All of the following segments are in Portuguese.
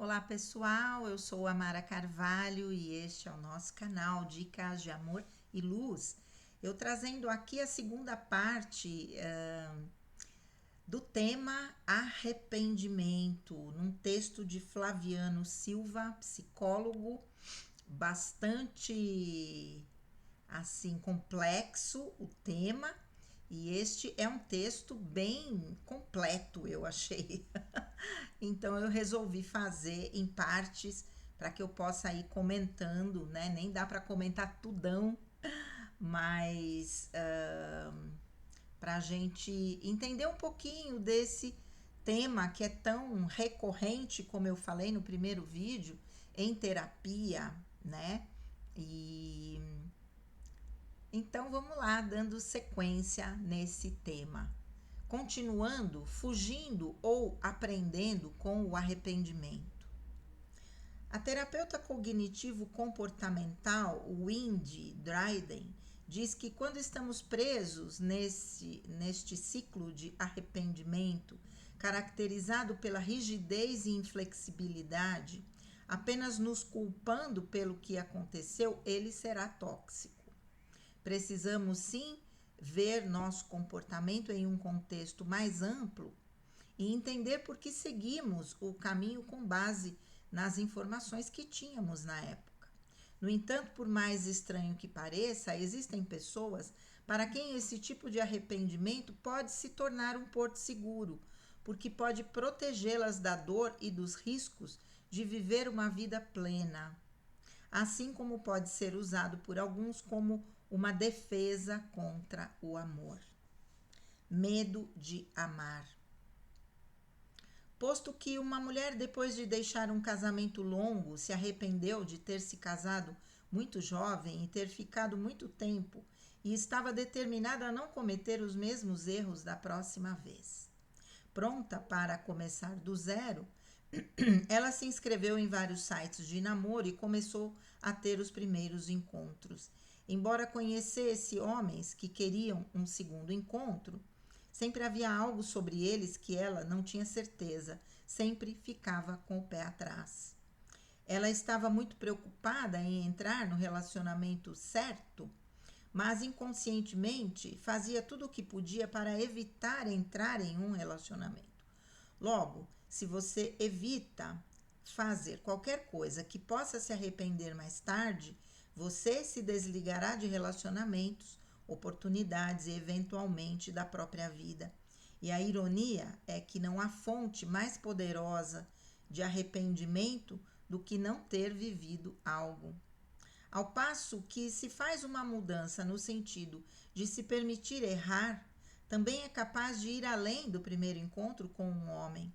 Olá pessoal, eu sou a Mara Carvalho e este é o nosso canal Dicas de Amor e Luz. Eu trazendo aqui a segunda parte do tema arrependimento, num texto de Flaviano Silva, psicólogo, bastante assim complexo o tema. E este é um texto bem completo, eu achei. Então eu resolvi fazer em partes para que eu possa ir comentando, né? Nem dá para comentar tudão, mas para a gente entender um pouquinho desse tema que é tão recorrente, como eu falei no primeiro vídeo, em terapia, né? E então vamos lá, dando sequência nesse tema. Continuando, fugindo ou aprendendo com o arrependimento. A terapeuta cognitivo-comportamental Wendy Dryden diz que quando estamos presos neste ciclo de arrependimento, caracterizado pela rigidez e inflexibilidade, apenas nos culpando pelo que aconteceu, ele será tóxico. Precisamos sim ver nosso comportamento em um contexto mais amplo e entender por que seguimos o caminho com base nas informações que tínhamos na época. No entanto, por mais estranho que pareça, existem pessoas para quem esse tipo de arrependimento pode se tornar um porto seguro, porque pode protegê-las da dor e dos riscos de viver uma vida plena. Assim como pode ser usado por alguns como uma defesa contra o amor. Medo de amar. Posto que uma mulher, depois de deixar um casamento longo, se arrependeu de ter se casado muito jovem e ter ficado muito tempo, e estava determinada a não cometer os mesmos erros da próxima vez. Pronta para começar do zero, ela se inscreveu em vários sites de namoro e começou a ter os primeiros encontros. Embora conhecesse homens que queriam um segundo encontro, sempre havia algo sobre eles que ela não tinha certeza, sempre ficava com o pé atrás. Ela estava muito preocupada em entrar no relacionamento certo, mas inconscientemente fazia tudo o que podia para evitar entrar em um relacionamento. Logo, se você evita fazer qualquer coisa que possa se arrepender mais tarde, você se desligará de relacionamentos, oportunidades e eventualmente da própria vida. E a ironia é que não há fonte mais poderosa de arrependimento do que não ter vivido algo. Ao passo que se faz uma mudança no sentido de se permitir errar, também é capaz de ir além do primeiro encontro com um homem,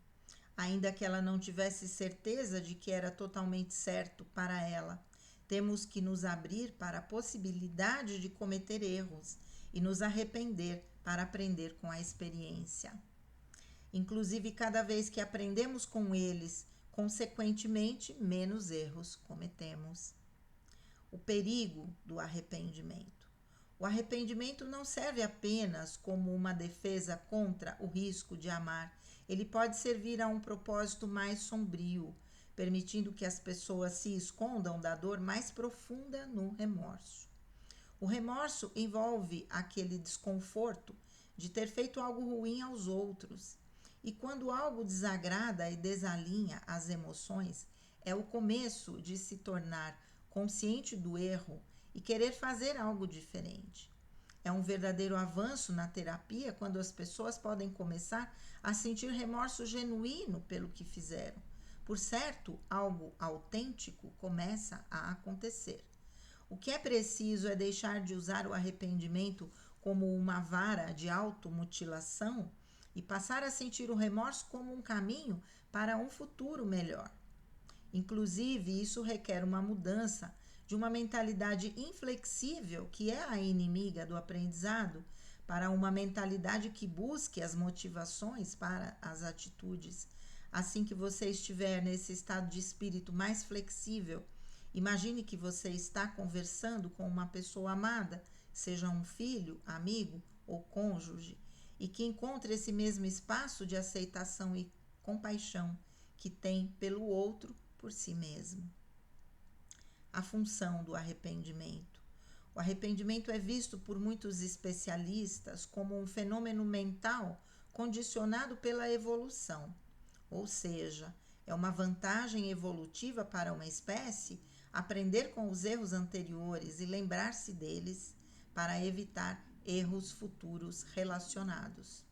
ainda que ela não tivesse certeza de que era totalmente certo para ela. Temos que nos abrir para a possibilidade de cometer erros e nos arrepender para aprender com a experiência. Inclusive, cada vez que aprendemos com eles, consequentemente, menos erros cometemos. O perigo do arrependimento. O arrependimento não serve apenas como uma defesa contra o risco de amar. Ele pode servir a um propósito mais sombrio, permitindo que as pessoas se escondam da dor mais profunda no remorso. O remorso envolve aquele desconforto de ter feito algo ruim aos outros. E quando algo desagrada e desalinha as emoções, é o começo de se tornar consciente do erro e querer fazer algo diferente. É um verdadeiro avanço na terapia quando as pessoas podem começar a sentir remorso genuíno pelo que fizeram. Por certo, algo autêntico começa a acontecer. O que é preciso é deixar de usar o arrependimento como uma vara de automutilação e passar a sentir o remorso como um caminho para um futuro melhor. Inclusive, isso requer uma mudança de uma mentalidade inflexível, que é a inimiga do aprendizado, para uma mentalidade que busque as motivações para as atitudes. Assim que você estiver nesse estado de espírito mais flexível, imagine que você está conversando com uma pessoa amada, seja um filho, amigo ou cônjuge, e que encontre esse mesmo espaço de aceitação e compaixão que tem pelo outro por si mesmo. A função do arrependimento. O arrependimento é visto por muitos especialistas como um fenômeno mental condicionado pela evolução, ou seja, é uma vantagem evolutiva para uma espécie aprender com os erros anteriores e lembrar-se deles para evitar erros futuros relacionados.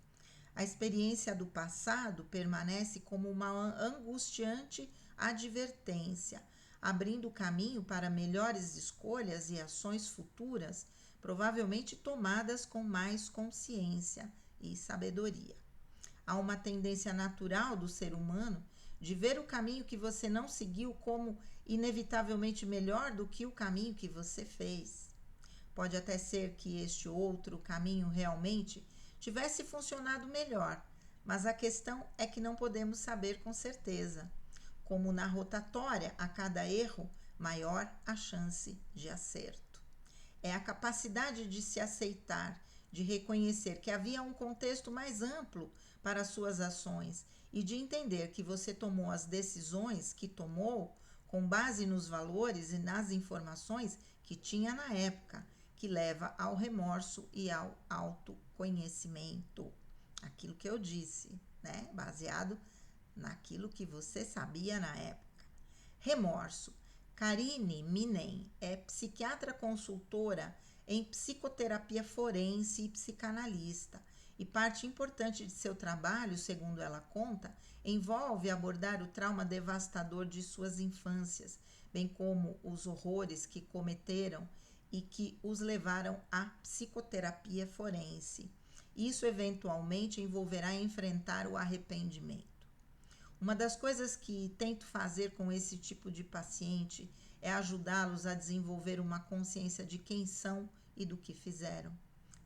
A experiência do passado permanece como uma angustiante advertência, abrindo caminho para melhores escolhas e ações futuras, provavelmente tomadas com mais consciência e sabedoria. Há uma tendência natural do ser humano de ver o caminho que você não seguiu como inevitavelmente melhor do que o caminho que você fez. Pode até ser que este outro caminho realmente tivesse funcionado melhor, mas a questão é que não podemos saber com certeza. Como na rotatória, a cada erro, maior a chance de acerto. É a capacidade de se aceitar, de reconhecer que havia um contexto mais amplo para suas ações e de entender que você tomou as decisões que tomou com base nos valores e nas informações que tinha na época, que leva ao remorso e ao autoconhecimento. Aquilo que eu disse, né? Baseado naquilo que você sabia na época. Remorso. Karine Minen é psiquiatra consultora em psicoterapia forense e psicanalista, e parte importante de seu trabalho, segundo ela conta, envolve abordar o trauma devastador de suas infâncias, bem como os horrores que cometeram e que os levaram à psicoterapia forense. Isso eventualmente envolverá enfrentar o arrependimento. Uma das coisas que tento fazer com esse tipo de paciente é ajudá-los a desenvolver uma consciência de quem são e do que fizeram,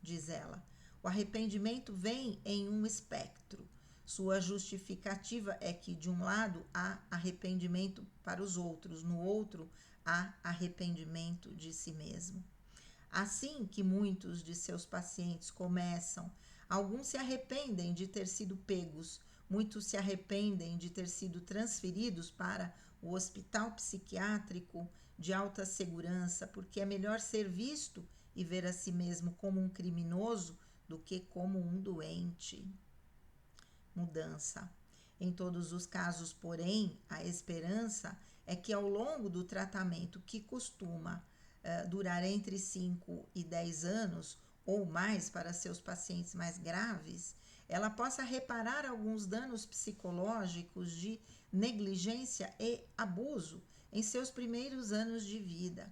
diz ela. O arrependimento vem em um espectro. Sua justificativa é que, de um lado, há arrependimento para os outros, no outro, há arrependimento de si mesmo. Assim que muitos de seus pacientes começam, alguns se arrependem de ter sido pegos, muitos se arrependem de ter sido transferidos para o hospital psiquiátrico de alta segurança, porque é melhor ser visto e ver a si mesmo como um criminoso do que como um doente. Mudança. Em todos os casos, porém, a esperança é que ao longo do tratamento, que costuma durar entre 5 e 10 anos ou mais para seus pacientes mais graves, ela possa reparar alguns danos psicológicos de negligência e abuso em seus primeiros anos de vida.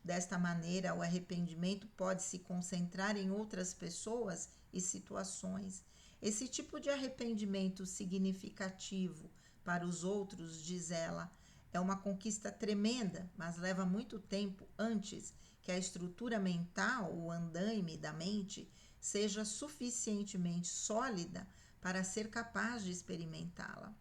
Desta maneira, o arrependimento pode se concentrar em outras pessoas e situações. Esse tipo de arrependimento significativo para os outros, diz ela, é uma conquista tremenda, mas leva muito tempo antes que a estrutura mental, o andaime da mente, seja suficientemente sólida para ser capaz de experimentá-la.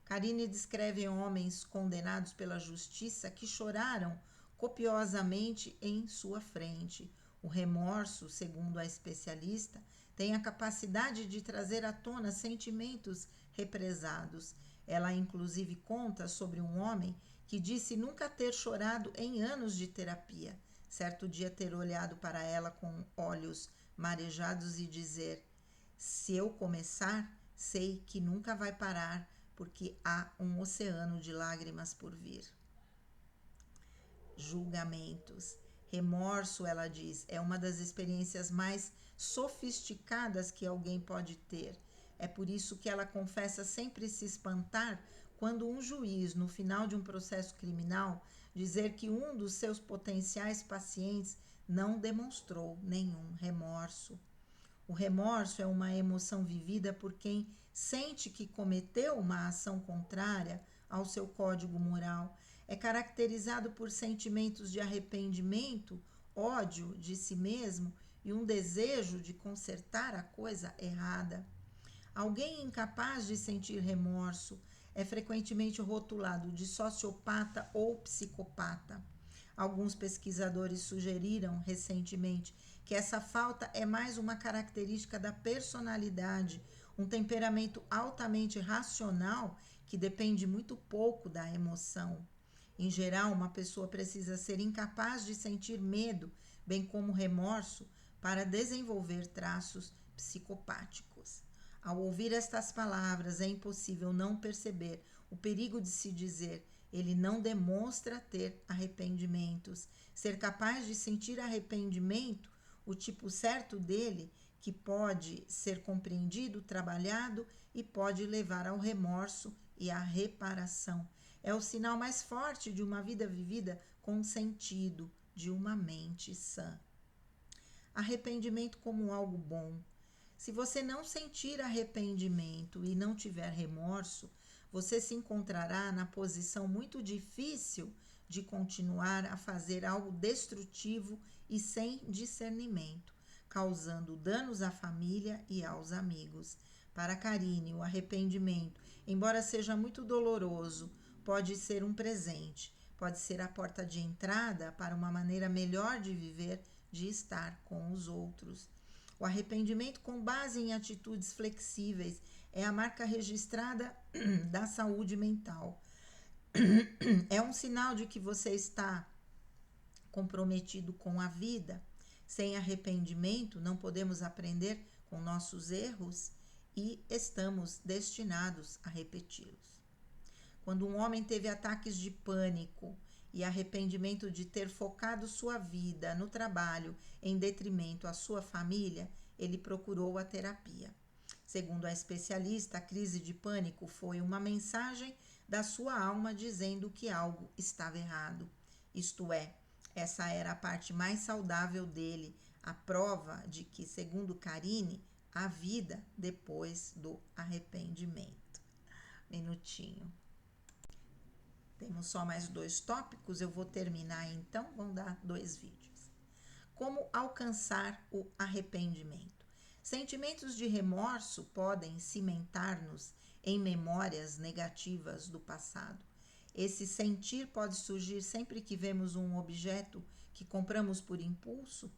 Karine descreve homens condenados pela justiça que choraram copiosamente em sua frente. O remorso, segundo a especialista, tem a capacidade de trazer à tona sentimentos represados. Ela inclusive conta sobre um homem que disse nunca ter chorado em anos de terapia. Certo dia ter olhado para ela com olhos marejados e dizer: se eu começar, sei que nunca vai parar, porque há um oceano de lágrimas por vir. Julgamentos. Remorso, ela diz, é uma das experiências mais sofisticadas que alguém pode ter. É por isso que ela confessa sempre se espantar quando um juiz, no final de um processo criminal, dizer que um dos seus potenciais pacientes não demonstrou nenhum remorso. O remorso é uma emoção vivida por quem sente que cometeu uma ação contrária ao seu código moral. É caracterizado por sentimentos de arrependimento, ódio de si mesmo e um desejo de consertar a coisa errada. Alguém incapaz de sentir remorso é frequentemente rotulado de sociopata ou psicopata. Alguns pesquisadores sugeriram recentemente que essa falta é mais uma característica da personalidade, um temperamento altamente racional que depende muito pouco da emoção. Em geral, uma pessoa precisa ser incapaz de sentir medo, bem como remorso, para desenvolver traços psicopáticos. Ao ouvir estas palavras, é impossível não perceber o perigo de se dizer: ele não demonstra ter arrependimentos. Ser capaz de sentir arrependimento, o tipo certo dele, que pode ser compreendido, trabalhado e pode levar ao remorso e à reparação. É o sinal mais forte de uma vida vivida com sentido, de uma mente sã. Arrependimento como algo bom. Se você não sentir arrependimento e não tiver remorso, você se encontrará na posição muito difícil de continuar a fazer algo destrutivo e sem discernimento, causando danos à família e aos amigos. Para Karine, o arrependimento, embora seja muito doloroso, pode ser um presente, pode ser a porta de entrada para uma maneira melhor de viver, de estar com os outros. O arrependimento com base em atitudes flexíveis é a marca registrada da saúde mental. É um sinal de que você está comprometido com a vida. Sem arrependimento, não podemos aprender com nossos erros e estamos destinados a repeti-los. Quando um homem teve ataques de pânico e arrependimento de ter focado sua vida no trabalho em detrimento à sua família, ele procurou a terapia. Segundo a especialista, a crise de pânico foi uma mensagem da sua alma dizendo que algo estava errado. Isto é, essa era a parte mais saudável dele, a prova de que, segundo Karine, há vida depois do arrependimento. Minutinho. Temos só mais 2 tópicos, eu vou terminar então, vão dar 2 vídeos. Como alcançar o arrependimento? Sentimentos de remorso podem cimentar-nos em memórias negativas do passado. Esse sentir pode surgir sempre que vemos um objeto que compramos por impulso,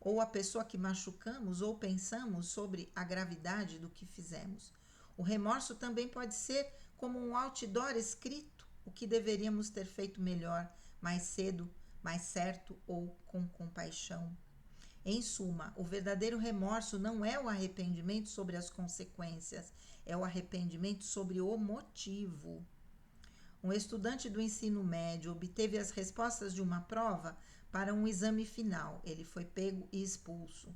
ou a pessoa que machucamos, ou pensamos sobre a gravidade do que fizemos. O remorso também pode ser como um outdoor escrito, o que deveríamos ter feito melhor, mais cedo, mais certo ou com compaixão. Em suma, o verdadeiro remorso não é o arrependimento sobre as consequências, é o arrependimento sobre o motivo. Um estudante do ensino médio obteve as respostas de uma prova para um exame final. Ele foi pego e expulso.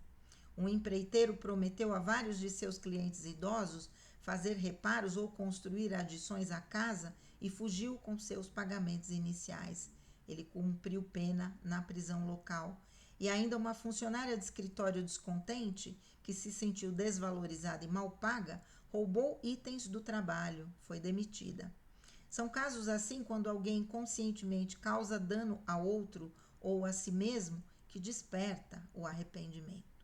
Um empreiteiro prometeu a vários de seus clientes idosos fazer reparos ou construir adições à casa e fugiu com seus pagamentos iniciais. Ele cumpriu pena na prisão local. E ainda uma funcionária de escritório descontente, que se sentiu desvalorizada e mal paga, roubou itens do trabalho, foi demitida. São casos assim quando alguém conscientemente causa dano a outro ou a si mesmo que desperta o arrependimento.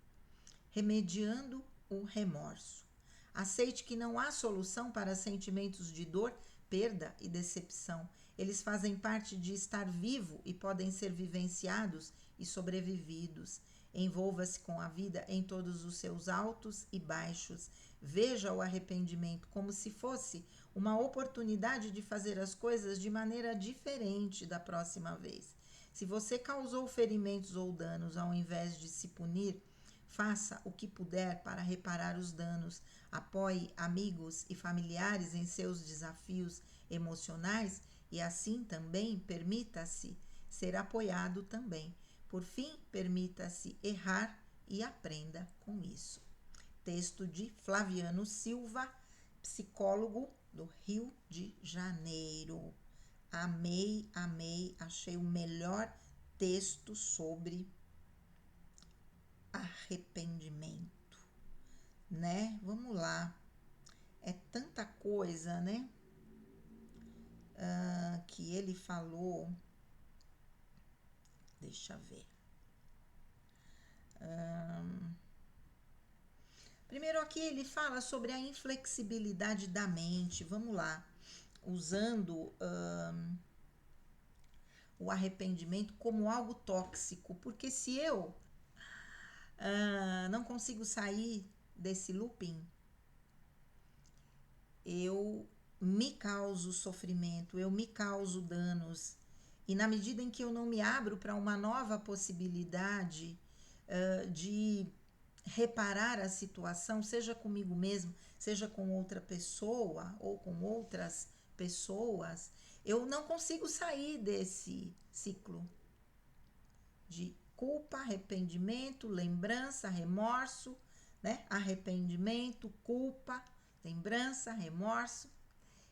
Remediando o remorso. Aceite que não há solução para sentimentos de dor, perda e decepção. Eles fazem parte de estar vivo e podem ser vivenciados e sobrevividos. Envolva-se com a vida em todos os seus altos e baixos. Veja o arrependimento como se fosse uma oportunidade de fazer as coisas de maneira diferente da próxima vez. Se você causou ferimentos ou danos ao invés de se punir, faça o que puder para reparar os danos. Apoie amigos e familiares em seus desafios emocionais e assim também permita-se ser apoiado também. Por fim, permita-se errar e aprenda com isso. Texto de Flaviano Silva, psicólogo do Rio de Janeiro. Amei, amei, achei o melhor texto sobre arrependimento, né? Vamos lá. É tanta coisa, né? Que ele falou. Deixa eu ver. Primeiro aqui ele fala sobre a inflexibilidade da mente. Vamos lá. Usando o arrependimento como algo tóxico. Porque se eu não consigo sair desse looping, eu me causo sofrimento, eu me causo danos. E na medida em que eu não me abro para uma nova possibilidade de reparar a situação, seja comigo mesmo, seja com outra pessoa ou com outras pessoas, eu não consigo sair desse ciclo de culpa, arrependimento, lembrança, remorso, né? Arrependimento, culpa, lembrança, remorso.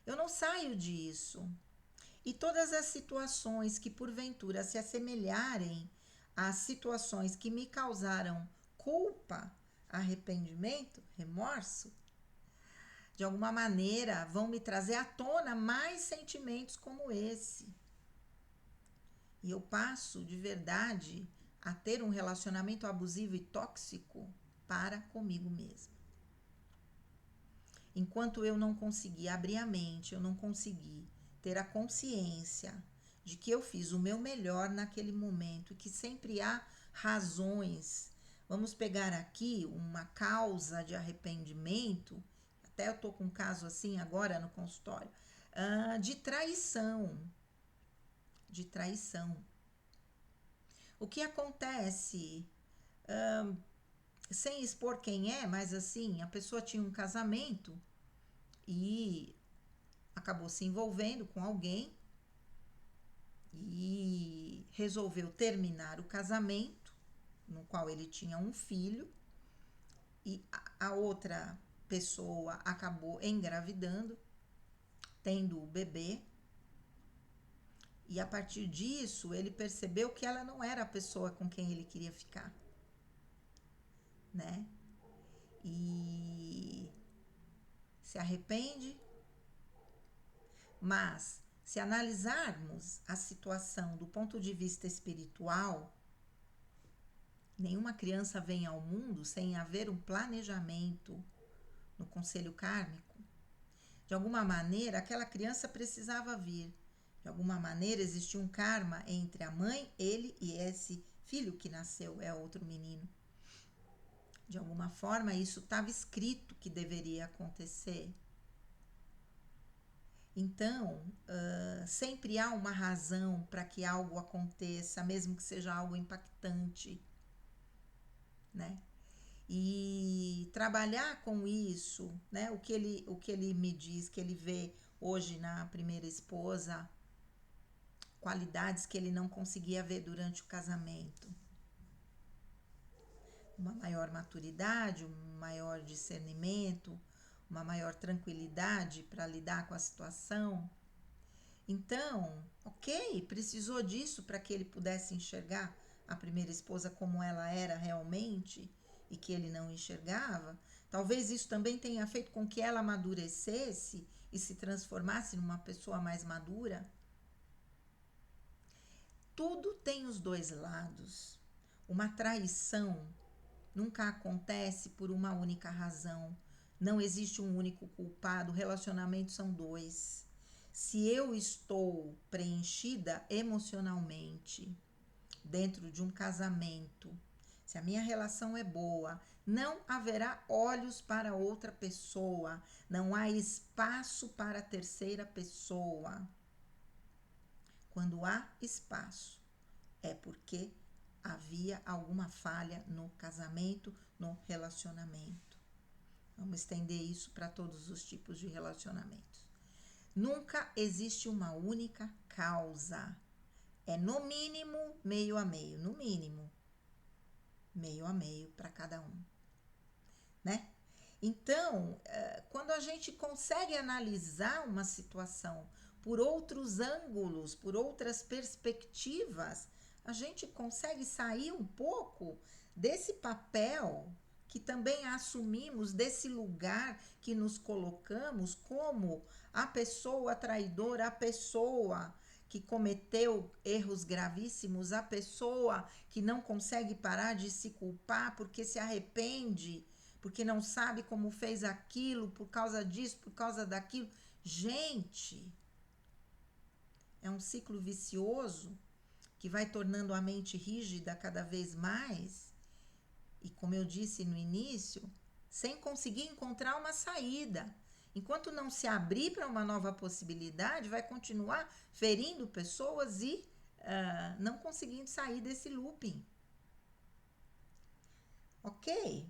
Eu não saio disso. E todas as situações que porventura se assemelharem às situações que me causaram culpa, arrependimento, remorso, de alguma maneira vão me trazer à tona mais sentimentos como esse. E eu passo de verdade a ter um relacionamento abusivo e tóxico para comigo mesma. Enquanto eu não conseguir abrir a mente, eu não conseguir ter a consciência de que eu fiz o meu melhor naquele momento e que sempre há razões. Vamos pegar aqui uma causa de arrependimento, até eu estou com um caso assim agora no consultório, de traição. De traição. O que acontece, sem expor quem é, mas assim, a pessoa tinha um casamento e acabou se envolvendo com alguém e resolveu terminar o casamento, no qual ele tinha um filho, e a outra pessoa acabou engravidando, tendo o bebê, e a partir disso ele percebeu que ela não era a pessoa com quem ele queria ficar, né? E se arrepende, mas se analisarmos a situação do ponto de vista espiritual, nenhuma criança vem ao mundo sem haver um planejamento no conselho kármico. De alguma maneira, aquela criança precisava vir. De alguma maneira, existia um karma entre a mãe, ele e esse filho que nasceu, é outro menino. De alguma forma, isso estava escrito que deveria acontecer. Então, sempre há uma razão para que algo aconteça, mesmo que seja algo impactante, né? E trabalhar com isso, né? O que ele me diz, que ele vê hoje na primeira esposa, qualidades que ele não conseguia ver durante o casamento. Uma maior maturidade, um maior discernimento, uma maior tranquilidade para lidar com a situação. Então, ok, precisou disso para que ele pudesse enxergar a primeira esposa como ela era realmente e que ele não enxergava. Talvez isso também tenha feito com que ela amadurecesse e se transformasse numa pessoa mais madura. Tudo tem os dois lados. Uma traição nunca acontece por uma única razão. Não existe um único culpado, relacionamentos são dois. Se eu estou preenchida emocionalmente dentro de um casamento, se a minha relação é boa, não haverá olhos para outra pessoa, não há espaço para a terceira pessoa. Quando há espaço, é porque havia alguma falha no casamento, no relacionamento. Vamos estender isso para todos os tipos de relacionamentos. Nunca existe uma única causa. É no mínimo meio a meio, no mínimo meio a meio para cada um, né? Então, quando a gente consegue analisar uma situação por outros ângulos, por outras perspectivas, a gente consegue sair um pouco desse papel que também assumimos, desse lugar que nos colocamos como a pessoa traidora, a pessoa que cometeu erros gravíssimos, a pessoa que não consegue parar de se culpar porque se arrepende, porque não sabe como fez aquilo, por causa disso, por causa daquilo. Gente, é um ciclo vicioso que vai tornando a mente rígida cada vez mais e, como eu disse no início, sem conseguir encontrar uma saída. Enquanto não se abrir para uma nova possibilidade, vai continuar ferindo pessoas e não conseguindo sair desse looping. Ok?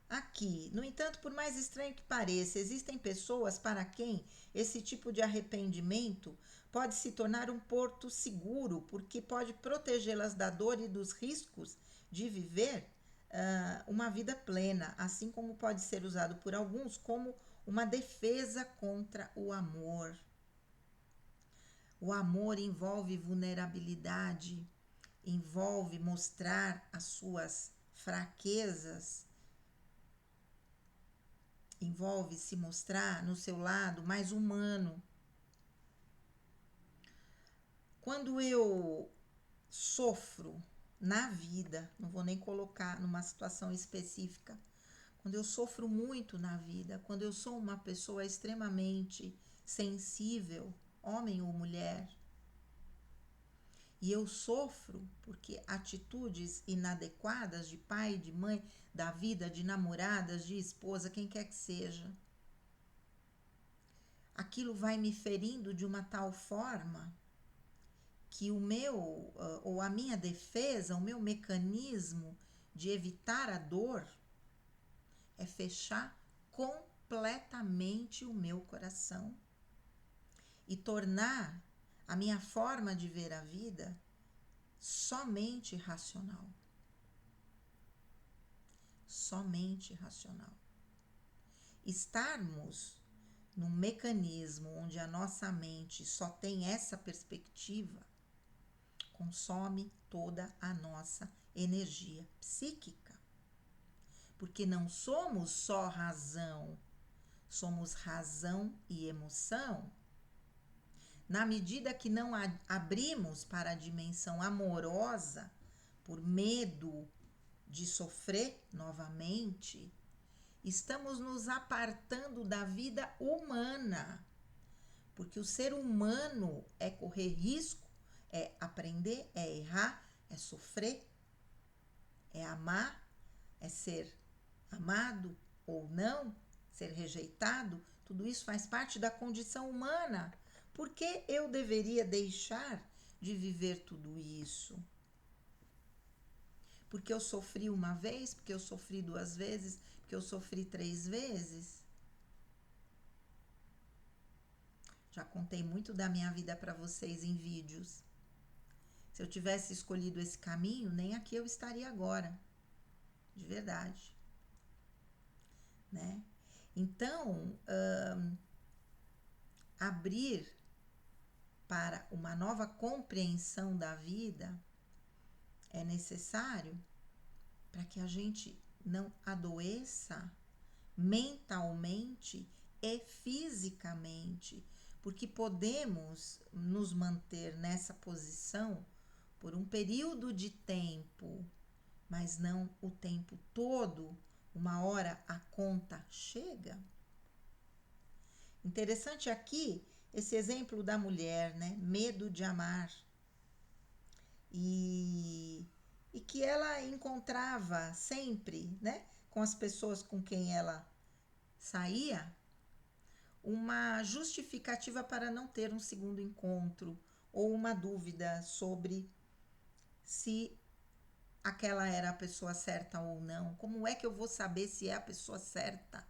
Aqui, no entanto, por mais estranho que pareça, existem pessoas para quem esse tipo de arrependimento pode se tornar um porto seguro, porque pode protegê-las da dor e dos riscos de viver uma vida plena, assim como pode ser usado por alguns como uma defesa contra o amor. O amor envolve vulnerabilidade, envolve mostrar as suas fraquezas, envolve se mostrar no seu lado mais humano. Quando eu sofro na vida, não vou nem colocar numa situação específica, quando eu sofro muito na vida, quando eu sou uma pessoa extremamente sensível, homem ou mulher, e eu sofro porque atitudes inadequadas de pai, de mãe, da vida, de namoradas, de esposa, quem quer que seja, aquilo vai me ferindo de uma tal forma que o meu, ou a minha defesa, o meu mecanismo de evitar a dor é fechar completamente o meu coração e tornar a minha forma de ver a vida somente racional. Somente racional. Estarmos num mecanismo onde a nossa mente só tem essa perspectiva consome toda a nossa energia psíquica. Porque não somos só razão, somos razão e emoção. Na medida que não abrimos para a dimensão amorosa, por medo de sofrer novamente, estamos nos apartando da vida humana. Porque o ser humano é correr risco, é aprender, é errar, é sofrer, é amar, é ser amado ou não, ser rejeitado. Tudo isso faz parte da condição humana. Por que eu deveria deixar de viver tudo isso? Porque eu sofri uma vez, porque eu sofri 2 vezes, porque eu sofri 3 vezes? Já contei muito da minha vida para vocês em vídeos. Se eu tivesse escolhido esse caminho, nem aqui eu estaria agora. De verdade. Né? Então, abrir para uma nova compreensão da vida é necessário para que a gente não adoeça mentalmente e fisicamente, porque podemos nos manter nessa posição por um período de tempo, mas não o tempo todo. Uma hora a conta chega. Interessante aqui esse exemplo da mulher, né? Medo de amar. E que ela encontrava sempre, né? Com as pessoas com quem ela saía, uma justificativa para não ter um segundo encontro ou uma dúvida sobre se aquela era a pessoa certa ou não. Como é que eu vou saber se é a pessoa certa?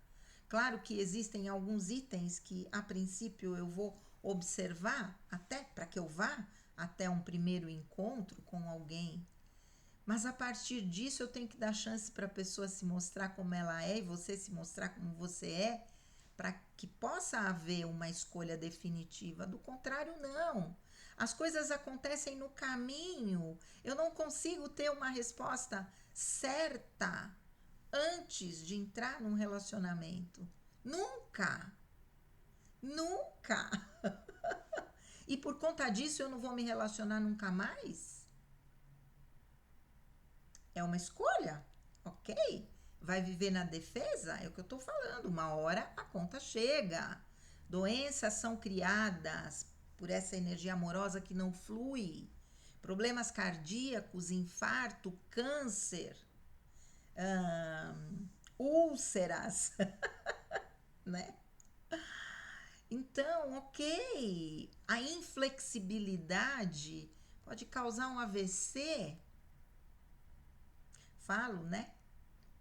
Claro que existem alguns itens que a princípio eu vou observar até para que eu vá até um primeiro encontro com alguém. Mas a partir disso eu tenho que dar chance para a pessoa se mostrar como ela é e você se mostrar como você é, para que possa haver uma escolha definitiva. Do contrário, não. As coisas acontecem no caminho. Eu não consigo ter uma resposta certa antes de entrar num relacionamento. Nunca. Nunca. E por conta disso eu não vou me relacionar nunca mais? É uma escolha, ok? Vai viver na defesa? É o que eu estou falando. Uma hora a conta chega. Doenças são criadas por essa energia amorosa que não flui, problemas cardíacos, infarto, câncer, úlceras, né? Então, ok, a inflexibilidade pode causar um AVC, falo, né?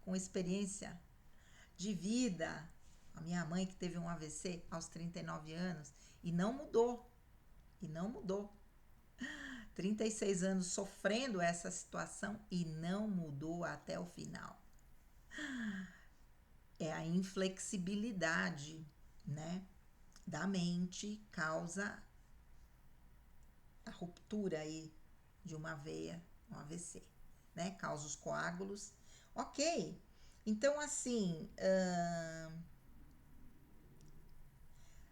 Com experiência de vida. A minha mãe que teve um AVC aos 39 anos e não mudou. E não mudou. 36 anos sofrendo essa situação e não mudou até o final. É a inflexibilidade, né, da mente causa a ruptura aí de uma veia, um AVC, né? Causa os coágulos. Ok. Então, assim,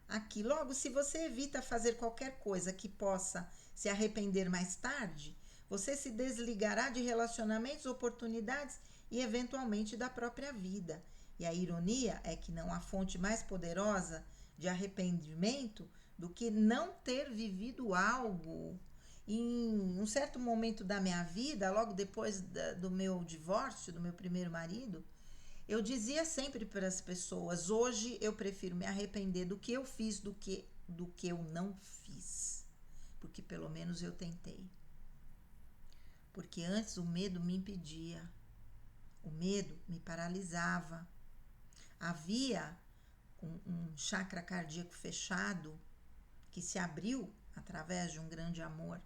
aqui, logo, se você evita fazer qualquer coisa que possa se arrepender mais tarde, você se desligará de relacionamentos, oportunidades e, eventualmente, da própria vida. E a ironia é que não há fonte mais poderosa de arrependimento do que não ter vivido algo. Em um certo momento da minha vida, logo depois do meu divórcio, do meu primeiro marido, eu dizia sempre para as pessoas, hoje eu prefiro me arrepender do que eu fiz do que eu não fiz. Porque pelo menos eu tentei. Porque antes o medo me impedia. O medo me paralisava. Havia um chakra cardíaco fechado que se abriu através de um grande amor.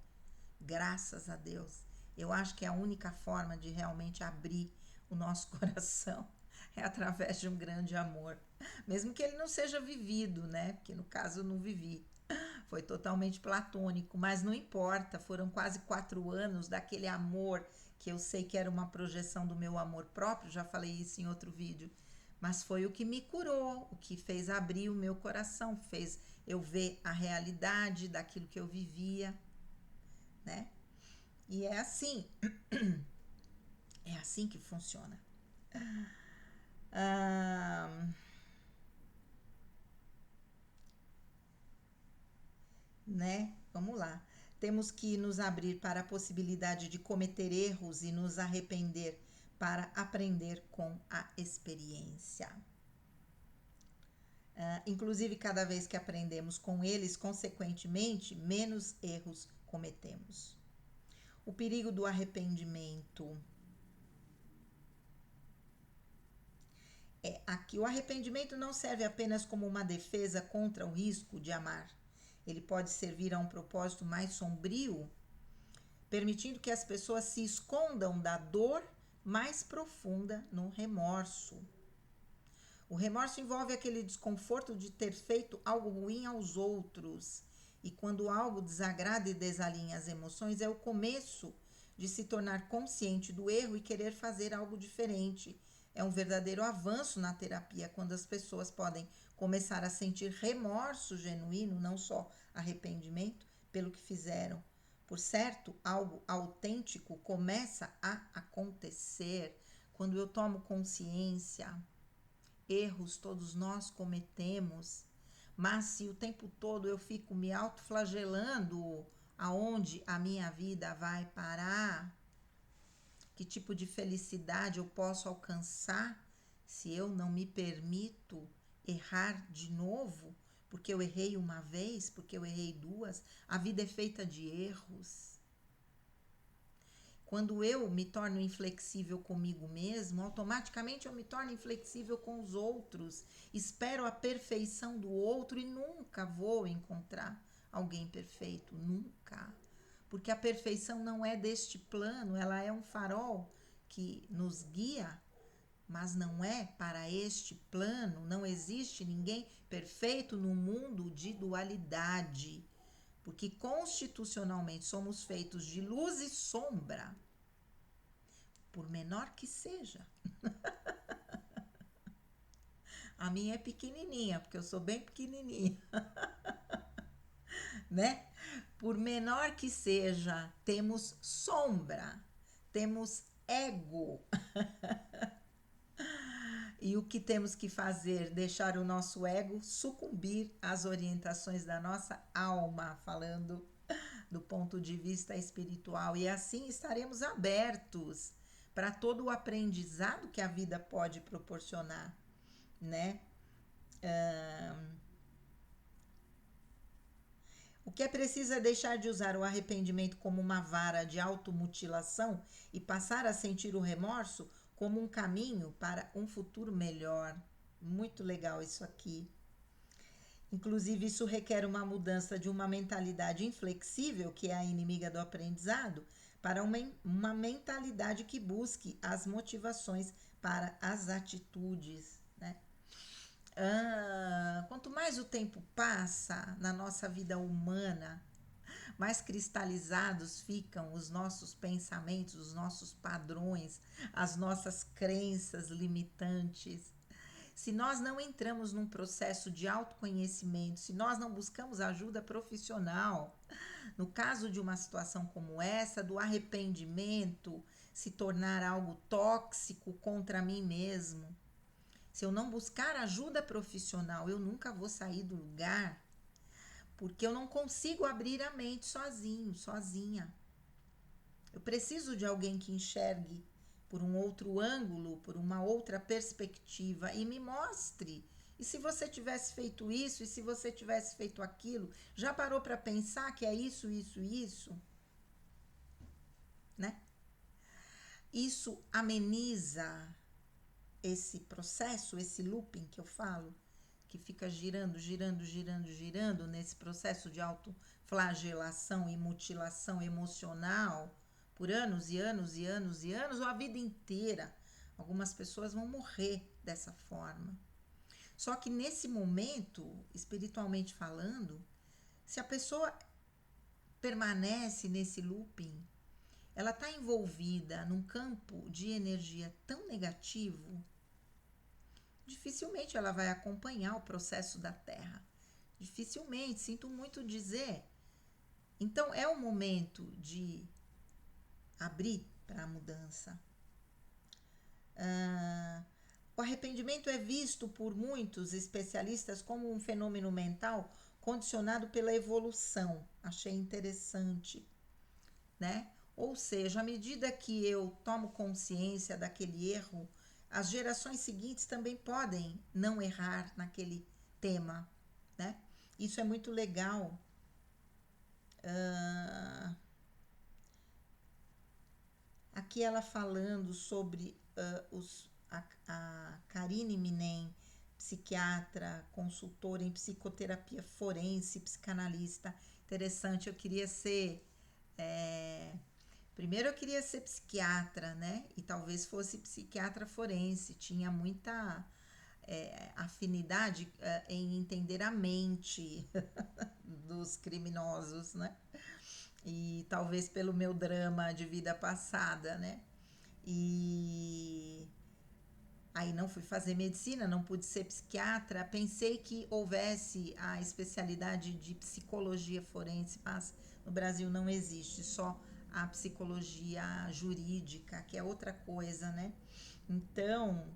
Graças a Deus. Eu acho que é a única forma de realmente abrir o nosso coração é através de um grande amor. Mesmo que ele não seja vivido, né? Porque no caso eu não vivi. Foi totalmente platônico, mas não importa. Foram quase 4 anos daquele amor que eu sei que era uma projeção do meu amor próprio. Já falei isso em outro vídeo. Mas foi o que me curou, o que fez abrir o meu coração, fez eu ver a realidade daquilo que eu vivia, né? E é assim que funciona. Né? Vamos lá. Temos que nos abrir para a possibilidade de cometer erros e nos arrepender para aprender com a experiência. Inclusive, cada vez que aprendemos com eles, consequentemente, menos erros cometemos. O perigo do arrependimento. Aqui, o arrependimento não serve apenas como uma defesa contra o risco de amar. Ele pode servir a um propósito mais sombrio, permitindo que as pessoas se escondam da dor mais profunda no remorso. O remorso envolve aquele desconforto de ter feito algo ruim aos outros. E quando algo desagrada e desalinha as emoções, é o começo de se tornar consciente do erro e querer fazer algo diferente. É um verdadeiro avanço na terapia quando as pessoas podem começar a sentir remorso genuíno, não só arrependimento, pelo que fizeram. Por certo, algo autêntico começa a acontecer quando eu tomo consciência. Erros todos nós cometemos, mas se o tempo todo eu fico me autoflagelando, aonde a minha vida vai parar? Que tipo de felicidade eu posso alcançar se eu não me permito errar de novo? Porque eu errei uma vez, porque eu errei 2. A vida é feita de erros. Quando eu me torno inflexível comigo mesmo, automaticamente eu me torno inflexível com os outros. Espero a perfeição do outro e nunca vou encontrar alguém perfeito, nunca. Porque a perfeição não é deste plano, ela é um farol que nos guia, mas não é para este plano. Não existe ninguém perfeito no mundo de dualidade. Porque constitucionalmente somos feitos de luz e sombra, por menor que seja. A minha é pequenininha, porque eu sou bem pequenininha, né? Por menor que seja, temos sombra, temos ego. E o que temos que fazer? Deixar o nosso ego sucumbir às orientações da nossa alma, falando do ponto de vista espiritual, e assim estaremos abertos para todo o aprendizado que a vida pode proporcionar, né? O que é preciso é deixar de usar o arrependimento como uma vara de automutilação e passar a sentir o remorso como um caminho para um futuro melhor. Muito legal isso aqui. Inclusive, isso requer uma mudança de uma mentalidade inflexível, que é a inimiga do aprendizado, para uma mentalidade que busque as motivações para as atitudes, né? Quanto mais o tempo passa na nossa vida humana, mais cristalizados ficam os nossos pensamentos, os nossos padrões, as nossas crenças limitantes. Se nós não entramos num processo de autoconhecimento, se nós não buscamos ajuda profissional, no caso de uma situação como essa, do arrependimento se tornar algo tóxico contra mim mesmo, se eu não buscar ajuda profissional, eu nunca vou sair do lugar, porque eu não consigo abrir a mente sozinho, sozinha. Eu preciso de alguém que enxergue por um outro ângulo, por uma outra perspectiva e me mostre. E se você tivesse feito isso, e se você tivesse feito aquilo, já parou para pensar que é isso, isso, isso? Né? Isso ameniza esse processo, esse looping que eu falo, que fica girando, girando, girando, girando nesse processo de autoflagelação e mutilação emocional por anos e anos e anos e anos, ou a vida inteira. Algumas pessoas vão morrer dessa forma. Só que nesse momento, espiritualmente falando, se a pessoa permanece nesse looping, ela está envolvida num campo de energia tão negativo, dificilmente ela vai acompanhar o processo da Terra. Dificilmente, sinto muito dizer. Então é o momento de abrir para a mudança. O arrependimento é visto por muitos especialistas como um fenômeno mental condicionado pela evolução. Achei interessante, né? Ou seja, à medida que eu tomo consciência daquele erro, as gerações seguintes também podem não errar naquele tema, né? Isso é muito legal. Aqui ela falando sobre a Karine Minem, psiquiatra, consultora em psicoterapia forense, psicanalista. Interessante, eu queria ser... Primeiro eu queria ser psiquiatra, né? E talvez fosse psiquiatra forense. Tinha muita afinidade em entender a mente dos criminosos, né? E talvez pelo meu drama de vida passada, né? E aí não fui fazer medicina, não pude ser psiquiatra. Pensei que houvesse a especialidade de psicologia forense, mas no Brasil não existe, só a psicologia jurídica, que é outra coisa, né? Então,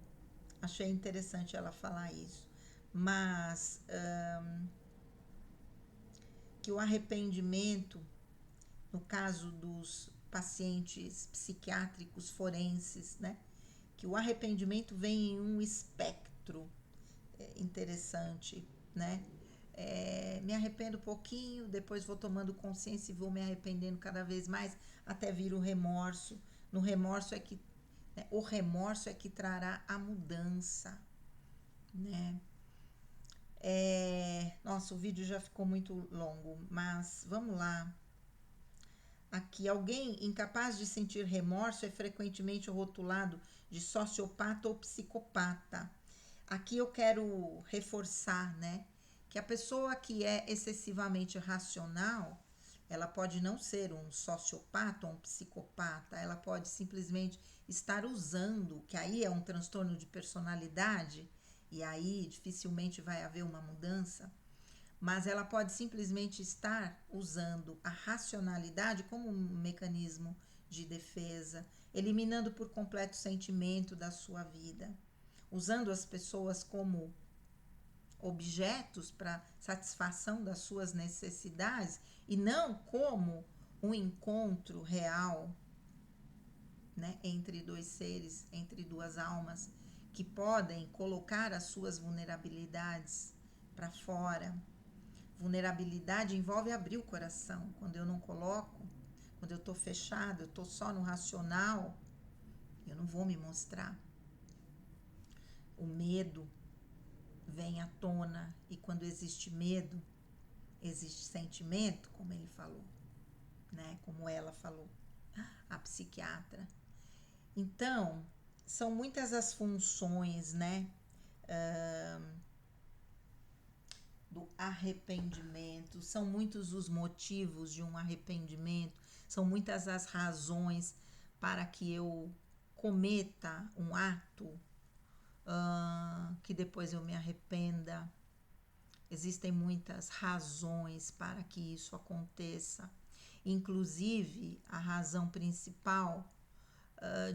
achei interessante ela falar isso. Mas que o arrependimento, no caso dos pacientes psiquiátricos forenses, né? Que o arrependimento vem em um espectro interessante, né? Me arrependo um pouquinho, depois vou tomando consciência e vou me arrependendo cada vez mais até vir o remorso. No remorso é que o remorso é que trará a mudança, né? Nossa, o vídeo já ficou muito longo, mas vamos lá. Aqui, alguém incapaz de sentir remorso é frequentemente rotulado de sociopata ou psicopata. Aqui eu quero reforçar, né, que a pessoa que é excessivamente racional, ela pode não ser um sociopata ou um psicopata, ela pode simplesmente estar usando, que aí é um transtorno de personalidade, e aí dificilmente vai haver uma mudança, mas ela pode simplesmente estar usando a racionalidade como um mecanismo de defesa, eliminando por completo o sentimento da sua vida, usando as pessoas como objetos para satisfação das suas necessidades e não como um encontro real, né, entre dois seres, entre duas almas que podem colocar as suas vulnerabilidades para fora. Vulnerabilidade envolve abrir o coração. Quando eu não coloco, quando eu estou fechado, eu estou só no racional, eu não vou me mostrar. O medo vem à tona, e quando existe medo, existe sentimento, como ele falou, né? Como ela falou, a psiquiatra. Então, são muitas as funções, né? Do arrependimento, são muitos os motivos de um arrependimento, são muitas as razões para que eu cometa um ato que depois eu me arrependa. Existem muitas razões para que isso aconteça, inclusive a razão principal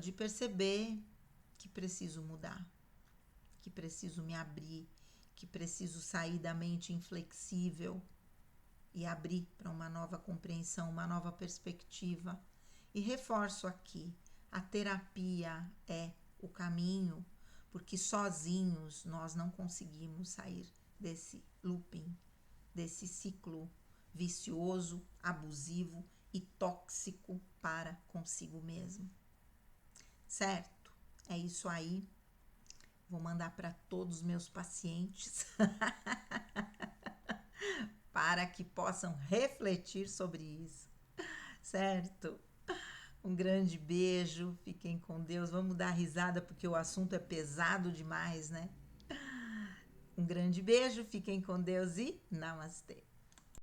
de perceber que preciso mudar, que preciso me abrir, que preciso sair da mente inflexível e abrir para uma nova compreensão, uma nova perspectiva. E reforço aqui, a terapia é o caminho, porque sozinhos nós não conseguimos sair desse looping, desse ciclo vicioso, abusivo e tóxico para consigo mesmo. Certo? É isso aí. Vou mandar para todos os meus pacientes para que possam refletir sobre isso, certo? Um grande beijo, fiquem com Deus. Vamos dar risada porque o assunto é pesado demais, né? Um grande beijo, fiquem com Deus e namastê.